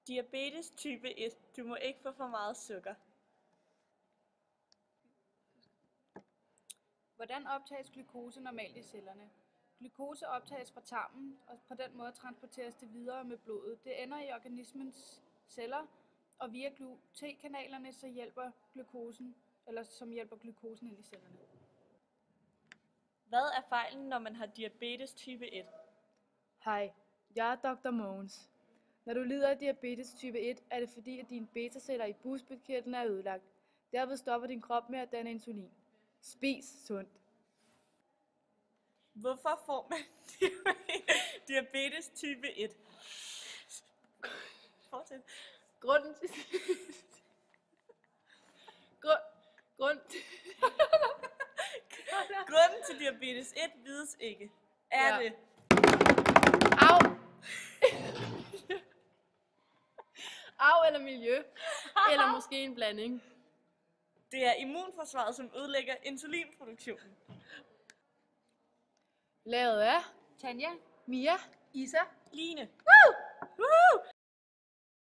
Diabetes type 1. Du må ikke få for meget sukker. Hvordan optages glukose normalt i cellerne? Glukose optages fra tarmen og på den måde transporteres det videre med blodet. Det ender i organismens celler, og via GLUT-kanalerne som hjælper glukosen ind i cellerne. Hvad er fejlen, når man har diabetes type 1? Hej, jeg er Dr. Mogens. Når du lider af diabetes type 1, er det fordi, at dine betaceller i bugspytkirtlen er ødelagt. Derved stopper din krop med at danne insulin. Spis sundt. Hvorfor får man diabetes type 1? Fortsæt. Grunden til... Grunden til diabetes 1 vides ikke. Er det? Au! Au eller miljø. Eller måske en blanding. Det er immunforsvaret, som ødelægger insulinproduktionen. Lavet af Tanja, Mia. Isa, Line. Woo!